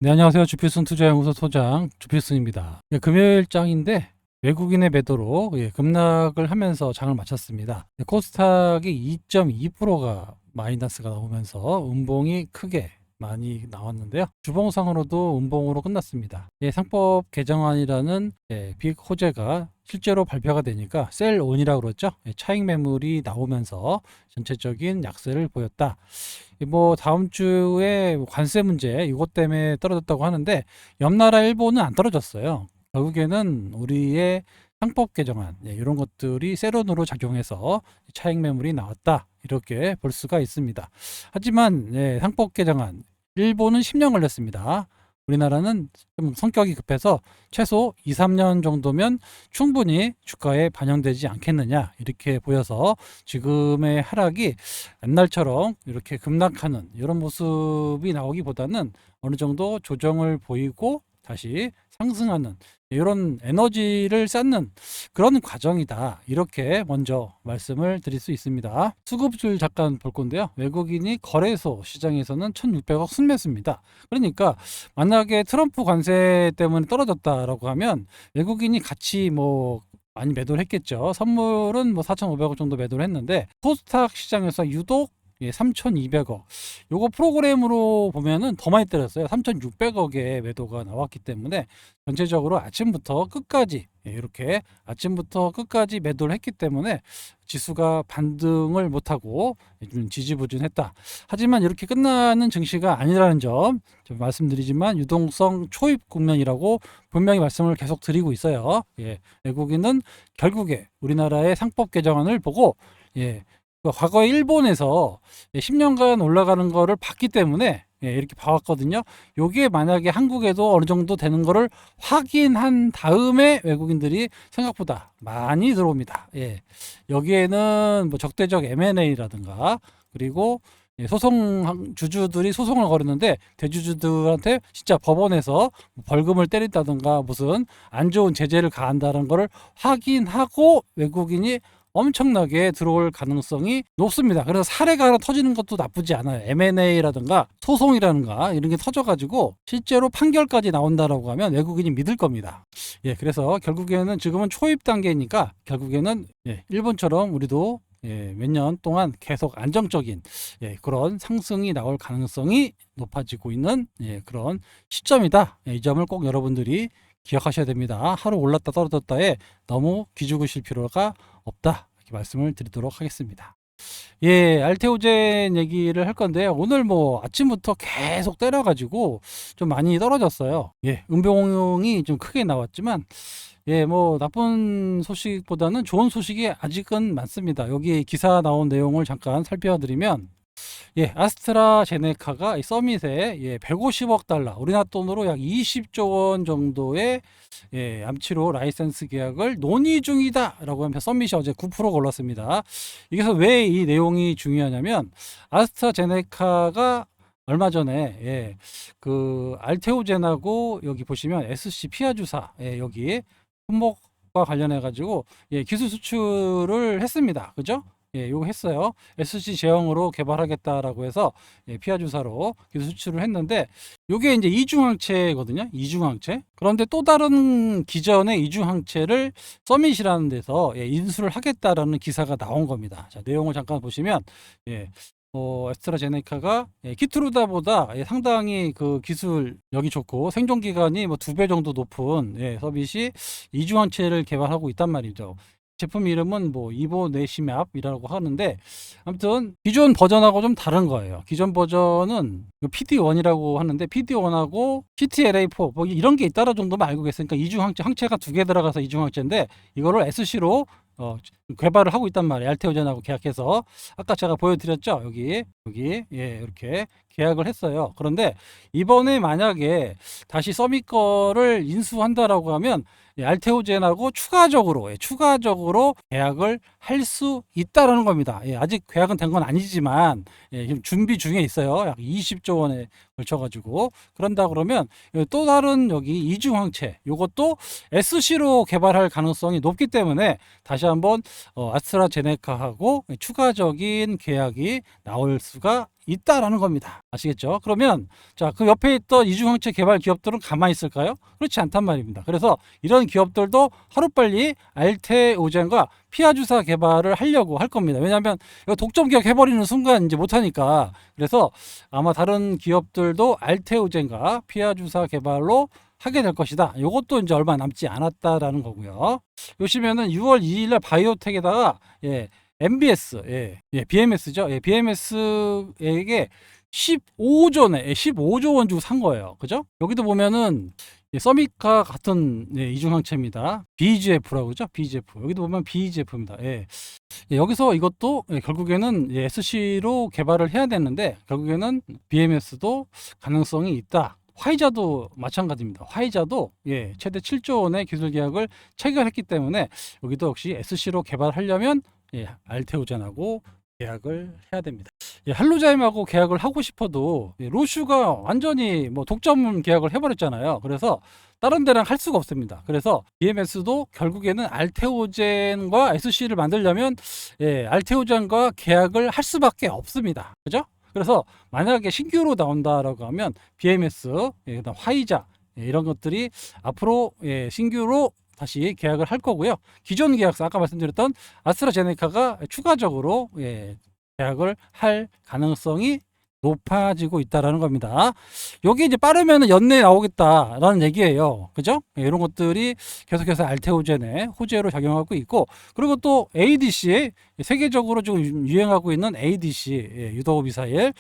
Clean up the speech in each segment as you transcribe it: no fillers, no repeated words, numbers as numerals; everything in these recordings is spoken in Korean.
네, 안녕하세요. 주필순 투자연구소 소장 주필순입니다. 금요일장인데 외국인의 매도로 급락을 하면서 장을 마쳤습니다. 코스닥이 2.2%가 마이너스가 나오면서 음봉이 크게 많이 나왔는데요. 주봉상으로도 음봉으로 끝났습니다. 상법 개정안이라는 빅 호재가 실제로 발표가 되니까 셀온이라고 그러죠. 차익 매물이 나오면서 전체적인 약세를 보였다. 뭐 다음 주에 관세 문제 이것 때문에 떨어졌다고 하는데 옆 나라 일본은 안 떨어졌어요. 결국에는 우리의 상법 개정안 이런 것들이 세론으로 작용해서 차익 매물이 나왔다 이렇게 볼 수가 있습니다. 하지만 상법 개정안 일본은 10년 걸렸습니다. 우리나라는 좀 성격이 급해서 최소 2, 3년 정도면 충분히 주가에 반영되지 않겠느냐 이렇게 보여서 지금의 하락이 옛날처럼 이렇게 급락하는 이런 모습이 나오기보다는 어느 정도 조정을 보이고 다시 상승하는 이런 에너지를 쌓는 그런 과정이다. 이렇게 먼저 말씀을 드릴 수 있습니다. 수급줄 잠깐 볼 건데요. 외국인이 거래소 시장에서는 1600억 순매수입니다. 그러니까 만약에 트럼프 관세 때문에 떨어졌다라고 하면 외국인이 같이 뭐 많이 매도를 했겠죠. 선물은 뭐 4,500억 정도 매도를 했는데 코스닥 시장에서 유독 3,200억. 요거 프로그램으로 보면은 더 많이 때렸어요. 3,600억의 매도가 나왔기 때문에 전체적으로 아침부터 끝까지 이렇게 아침부터 끝까지 매도를 했기 때문에 지수가 반등을 못하고 좀 지지부진했다. 하지만 이렇게 끝나는 증시가 아니라는 점 좀 말씀드리지만 유동성 초입 국면이라고 분명히 말씀을 계속 드리고 있어요. 외국인은 결국에 우리나라의 상법 개정안을 보고 과거에 일본에서 10년간 올라가는 거를 봤기 때문에 이렇게 봐왔거든요. 요게 만약에 한국에도 어느 정도 되는 거를 확인한 다음에 외국인들이 생각보다 많이 들어옵니다. 여기에는 뭐 적대적 M&A라든가 그리고 소송 주주들이 소송을 걸었는데 대주주들한테 진짜 법원에서 벌금을 때린다든가 무슨 안 좋은 제재를 가한다는 거를 확인하고 외국인이 엄청나게 들어올 가능성이 높습니다. 그래서 사례가 하나 터지는 것도 나쁘지 않아요. M&A라든가 소송이라든가 이런 게 터져가지고 실제로 판결까지 나온다라고 하면 외국인이 믿을 겁니다. 그래서 결국에는 지금은 초입 단계니까 결국에는 일본처럼 우리도 몇 년 동안 계속 안정적인 그런 상승이 나올 가능성이 높아지고 있는 그런 시점이다. 이 점을 꼭 여러분들이 기억하셔야 됩니다. 하루 올랐다 떨어졌다에 너무 기죽으실 필요가 없다. 이렇게 말씀을 드리도록 하겠습니다. 알테오젠 얘기를 할 건데요. 오늘 뭐 아침부터 계속 때려가지고 좀 많이 떨어졌어요. 음봉이 좀 크게 나왔지만 뭐 나쁜 소식보다는 좋은 소식이 아직은 많습니다. 여기 기사 나온 내용을 잠깐 살펴드리면 아스트라제네카가 이 서밋에 150억 달러, 우리나라 돈으로 약 20조 원 정도의 암치료 라이센스 계약을 논의 중이다라고 하면서 서밋이 어제 9% 올랐습니다. 이게서 왜 이 내용이 중요하냐면 아스트라제네카가 얼마 전에 그 알테오젠하고 여기 보시면 SC 피아 주사 여기 품목과 관련해 가지고 기술 수출을 했습니다. 그죠? 요거 했어요. SC 제형으로 개발하겠다라고 해서 피아 주사로 기술 수출을 했는데 요게 이제 이중항체거든요. 이중항체. 그런데 또 다른 기존의 이중항체를 서밋이라는 데서 인수를 하겠다라는 기사가 나온 겁니다. 자, 내용을 잠깐 보시면 에스트라제네카가 키트루다보다 상당히 그 기술력이 좋고 생존 기간이 뭐 2배 정도 높은 서밋이 이중항체를 개발하고 있단 말이죠. 제품 이름은 뭐 이보네시맵이라고 하는데 아무튼 기존 버전하고 좀 다른 거예요. 기존 버전은 PD1이라고 하는데 PD1하고 CTLA4 뭐 이런 게 있다라 정도만 알고 계시니까 이중항체 항체가 2개 들어가서 이중항체인데 이거를 SC로 개발을 하고 있단 말이에요. 알테오젠하고 계약해서 아까 제가 보여드렸죠. 여기 이렇게 계약을 했어요. 그런데 이번에 만약에 다시 서밋 거를 인수한다라고 하면 알테오젠하고 추가적으로 계약을 할 수 있다라는 겁니다. 아직 계약은 된 건 아니지만 지금 준비 중에 있어요. 약 20조 원에 걸쳐가지고 그런다 그러면 또 다른 여기 이중항체 요것도 SC로 개발할 가능성이 높기 때문에 다시 한번 아스트라제네카하고 추가적인 계약이 나올 수가 있다라는 겁니다. 아시겠죠? 그러면 자, 그 옆에 있던 이중항체 개발 기업들은 가만히 있을까요? 그렇지 않단 말입니다. 그래서 이런 기업들도 하루빨리 알테오젠과 피하주사 개발을 하려고 할 겁니다. 왜냐하면 이거 독점 기업 해버리는 순간 이제 못하니까. 그래서 아마 다른 기업들도 알테오젠과 피하주사 개발로 하게 될 것이다. 이것도 이제 얼마 남지 않았다라는 거고요. 요시면은 6월 2일 날 바이오텍에다가 MBS, BMS죠. BMS에게 15조 원 주고 산 거예요. 그죠? 여기도 보면은 서밋과 같은 이중항체입니다. BGF라고 그러죠? BGF. 여기도 보면 BGF입니다. 여기서 이것도 결국에는 SC로 개발을 해야 되는데 결국에는 BMS도 가능성이 있다. 화이자도 마찬가지입니다. 화이자도 최대 7조 원의 기술 계약을 체결했기 때문에 여기도 역시 SC로 개발하려면 알테오젠하고 계약을 해야 됩니다. 할로자임하고 계약을 하고 싶어도 로슈가 완전히 뭐 독점 계약을 해버렸잖아요. 그래서 다른 데랑 할 수가 없습니다. 그래서 BMS도 결국에는 알테오젠과 SC를 만들려면 알테오젠과 계약을 할 수밖에 없습니다. 그죠? 그래서 만약에 신규로 나온다라고 하면 BMS, 그다음 화이자 이런 것들이 앞으로 신규로 다시 계약을 할 거고요. 기존 계약서 아까 말씀드렸던 아스트라제네카가 추가적으로 계약을 할 가능성이 높아지고 있다라는 겁니다. 여기 이제 빠르면 연내에 나오겠다라는 얘기예요. 그죠? 이런 것들이 계속해서 알테오젠의 호재로 작용하고 있고, 그리고 또 ADC, 세계적으로 지금 유행하고 있는 ADC, 유도 미사일,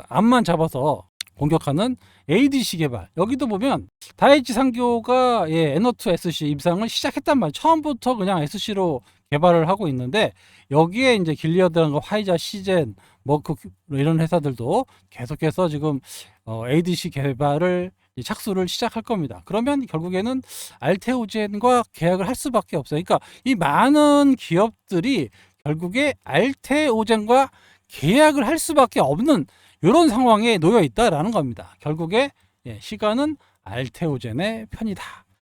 암만 잡아서 공격하는 ADC 개발. 여기도 보면 다이치 상교가 에너투 SC 입상을 시작했단 말이에요. 처음부터 그냥 SC로 개발을 하고 있는데 여기에 이제 길리어드랑 화이자, 시젠, 머크 이런 회사들도 계속해서 지금 ADC 개발을 착수를 시작할 겁니다. 그러면 결국에는 알테오젠과 계약을 할 수밖에 없어요. 그러니까 이 많은 기업들이 결국에 알테오젠과 계약을 할 수밖에 없는 이런 상황에 놓여 있다라는 겁니다. 결국에 시간은 알테오젠의 편이다.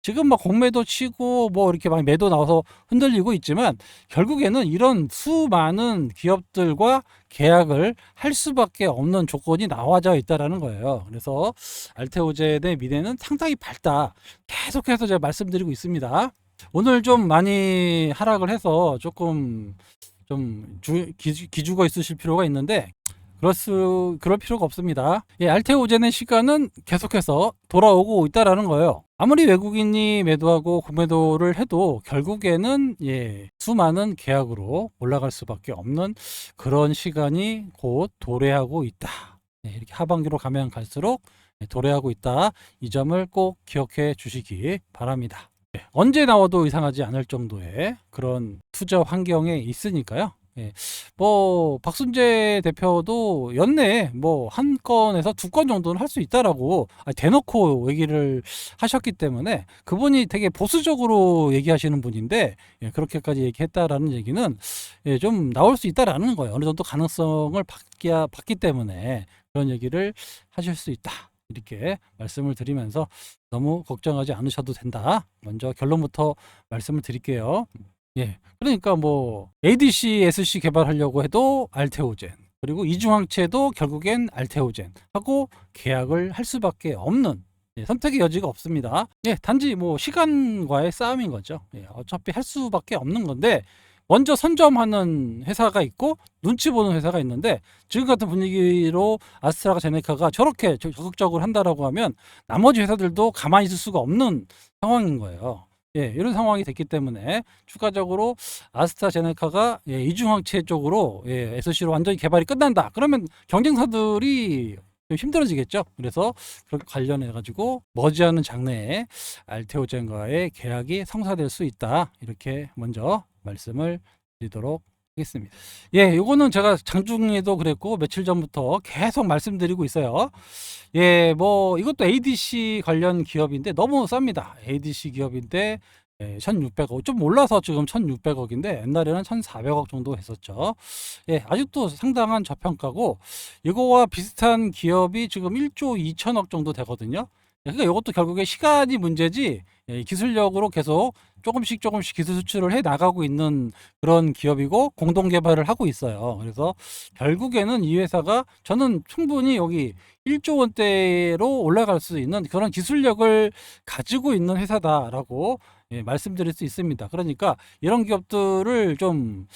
지금 뭐 공매도 치고 뭐 이렇게 많이 매도 나와서 흔들리고 있지만 결국에는 이런 수많은 기업들과 계약을 할 수밖에 없는 조건이 나와져 있다라는 거예요. 그래서 알테오젠의 미래는 상당히 밝다. 계속해서 제가 말씀드리고 있습니다. 오늘 좀 많이 하락을 해서 좀 기죽어 있으실 필요가 있는데 그럴 필요가 없습니다. 알테오젠의 시간은 계속해서 돌아오고 있다라는 거예요. 아무리 외국인이 매도하고 공매도를 해도 결국에는 수많은 계약으로 올라갈 수밖에 없는 그런 시간이 곧 도래하고 있다. 이렇게 하반기로 가면 갈수록 도래하고 있다. 이 점을 꼭 기억해 주시기 바랍니다. 언제 나와도 이상하지 않을 정도의 그런 투자 환경에 있으니까요. 뭐 박순재 대표도 연내에 뭐 한 건에서 두 건 정도는 할 수 있다라고 대놓고 얘기를 하셨기 때문에 그분이 되게 보수적으로 얘기하시는 분인데 그렇게까지 얘기했다라는 얘기는 좀 나올 수 있다라는 거예요. 어느 정도 가능성을 봤기 때문에 그런 얘기를 하실 수 있다. 이렇게 말씀을 드리면서 너무 걱정하지 않으셔도 된다. 먼저 결론부터 말씀을 드릴게요. 그러니까 뭐 ADC, SC 개발하려고 해도 알테오젠, 그리고 이중항체도 결국엔 알테오젠 하고 계약을 할 수밖에 없는 선택의 여지가 없습니다. 단지 뭐 시간과의 싸움인 거죠. 어차피 할 수밖에 없는 건데 먼저 선점하는 회사가 있고 눈치 보는 회사가 있는데 지금 같은 분위기로 아스트라제네카가 저렇게 적극적으로 한다라고 하면 나머지 회사들도 가만히 있을 수가 없는 상황인 거예요. 이런 상황이 됐기 때문에 추가적으로 아스트라제네카가 이중항체 쪽으로 SC로 완전히 개발이 끝난다. 그러면 경쟁사들이 좀 힘들어지겠죠. 그래서 그렇게 관련해 가지고 머지않은 장래에 알테오젠과의 계약이 성사될 수 있다. 이렇게 먼저 말씀을 드리도록 하겠습니다. 요거는 제가 장중에도 그랬고 며칠 전부터 계속 말씀드리고 있어요. 뭐 이것도 ADC 관련 기업인데 너무 쌉니다. ADC 기업인데 1600억, 좀 올라서 지금 1600억인데 옛날에는 1400억 정도 했었죠. 아직도 상당한 저평가고, 이거와 비슷한 기업이 지금 1조 2천억 정도 되거든요. 그러니까 이것도 결국에 시간이 문제지, 기술력으로 계속 조금씩 기술 수출을 해 나가고 있는 그런 기업이고 공동 개발을 하고 있어요. 그래서 결국에는 이 회사가 저는 충분히 여기 1조 원대로 올라갈 수 있는 그런 기술력을 가지고 있는 회사다라고 말씀드릴 수 있습니다. 그러니까 이런 기업들을 좀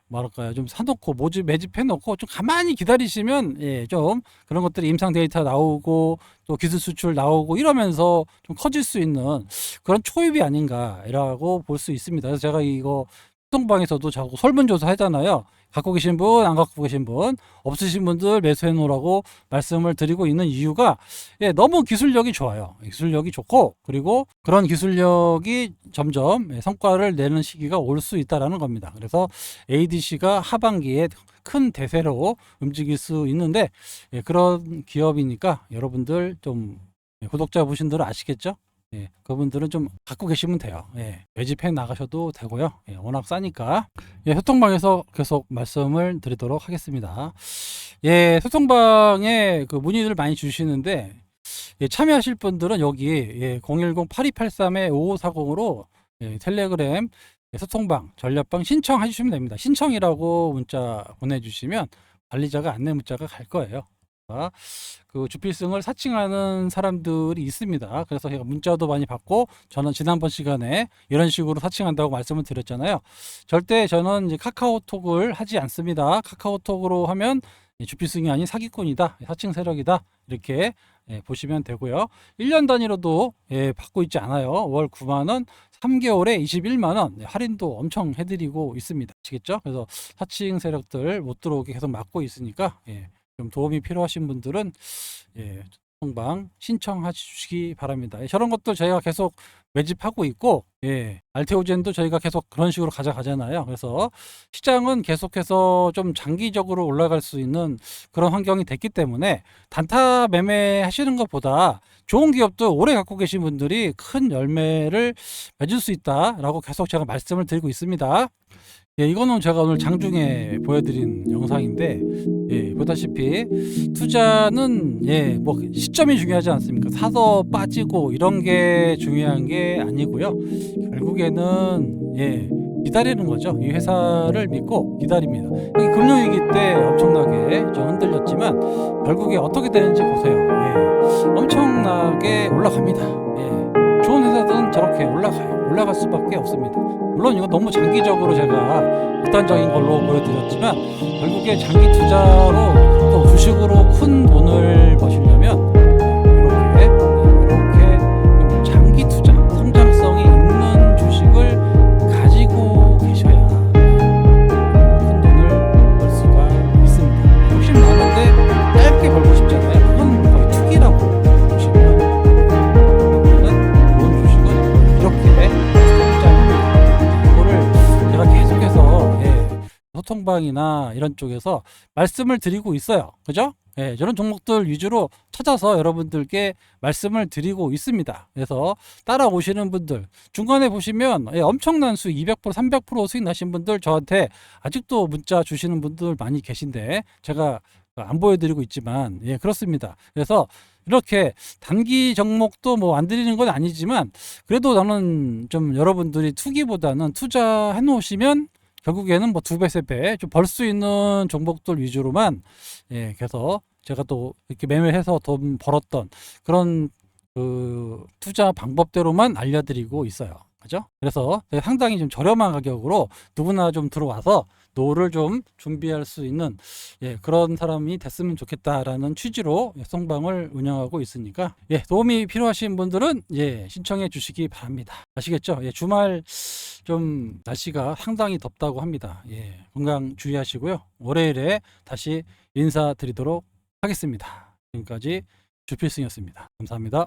뭐랄까요, 좀 사놓고 매집해 놓고 좀 가만히 기다리시면 좀 그런 것들이 임상 데이터 나오고 또 기술 수출 나오고 이러면서 좀 커질 수 있는 그런 초입이 아닌가라고 볼 수 있습니다. 그래서 제가 이거 소통방에서도 자꾸 설문조사 하잖아요. 갖고 계신 분, 안 갖고 계신 분, 없으신 분들 매수해 놓으라고 말씀을 드리고 있는 이유가 너무 기술력이 좋아요. 기술력이 좋고, 그리고 그런 기술력이 점점 성과를 내는 시기가 올 수 있다라는 겁니다. 그래서 ADC가 하반기에 큰 대세로 움직일 수 있는데, 그런 기업이니까 여러분들 좀 구독자 보신들은 아시겠죠? 그분들은 좀 갖고 계시면 돼요. 매집해 나가셔도 되고요. 워낙 싸니까. 소통방에서 계속 말씀을 드리도록 하겠습니다. 소통방에 그 문의를 많이 주시는데, 참여하실 분들은 여기 010-8283-5540으로 텔레그램 소통방 전략방 신청하시면 됩니다. 신청이라고 문자 보내주시면 관리자가 안내 문자가 갈 거예요. 그 주필승을 사칭하는 사람들이 있습니다. 그래서 제가 문자도 많이 받고, 저는 지난번 시간에 이런 식으로 사칭한다고 말씀을 드렸잖아요. 절대 저는 이제 카카오톡을 하지 않습니다. 카카오톡으로 하면 주필승이 아닌 사기꾼이다, 사칭 세력이다, 이렇게 보시면 되고요. 1년 단위로도 받고 있지 않아요. 월 9만원, 3개월에 21만원 할인도 엄청 해드리고 있습니다. 아시겠죠? 그래서 사칭 세력들 못 들어오게 계속 막고 있으니까 좀 도움이 필요하신 분들은 소통방 신청하시기 바랍니다. 저런 것들 저희가 계속 매집하고 있고, 알테오젠도 저희가 계속 그런 식으로 가져가잖아요. 그래서 시장은 계속해서 좀 장기적으로 올라갈 수 있는 그런 환경이 됐기 때문에 단타 매매 하시는 것보다 좋은 기업도 오래 갖고 계신 분들이 큰 열매를 맺을 수 있다라고 계속 제가 말씀을 드리고 있습니다. 이거는 제가 오늘 장중에 보여드린 영상인데, 보다시피 투자는 뭐 시점이 중요하지 않습니까? 사서 빠지고 이런 게 중요한 게 아니고요. 결국에는 기다리는 거죠. 이 회사를 믿고 기다립니다. 여기 금융위기 때 엄청나게 좀 흔들렸지만 결국에 어떻게 되는지 보세요. 엄청나게 올라갑니다. 좋은 회사들은 저렇게 올라갈 수밖에 없습니다. 물론 이거 너무 장기적으로 제가 극단적인 걸로 보여드렸지만, 결국에 장기 투자로 또 주식으로 큰 돈을 버시려면 이렇게 장기 투자, 성장성이 있는 주식을 가지고 계셔야 큰 돈을 벌 수가 있습니다. 욕심 많은데 짧게 벌고 싶잖아요. 그건 거의 투기라고 보시면 좋은 주식은 이렇게 소통방이나 이런 쪽에서 말씀을 드리고 있어요. 그죠? 저런 종목들 위주로 찾아서 여러분들께 말씀을 드리고 있습니다. 그래서 따라오시는 분들, 중간에 보시면 엄청난 수익, 200%, 300% 수익 나신 분들 저한테 아직도 문자 주시는 분들 많이 계신데, 제가 안 보여드리고 있지만 그렇습니다. 그래서 이렇게 단기 종목도 뭐 안 드리는 건 아니지만, 그래도 나는 좀 여러분들이 투기보다는 투자해 놓으시면 결국에는 뭐 2배, 3배 좀 벌 수 있는 종목들 위주로만 그래서 제가 또 이렇게 매매해서 돈 벌었던 그런 그 투자 방법대로만 알려드리고 있어요. 그죠? 그래서 상당히 좀 저렴한 가격으로 누구나 좀 들어와서 노를 좀 준비할 수 있는 그런 사람이 됐으면 좋겠다라는 취지로 소통방을 운영하고 있으니까 도움이 필요하신 분들은 신청해 주시기 바랍니다. 아시겠죠? 주말 좀 날씨가 상당히 덥다고 합니다. 건강 주의하시고요. 월요일에 다시 인사드리도록 하겠습니다. 지금까지 주필승이었습니다. 감사합니다.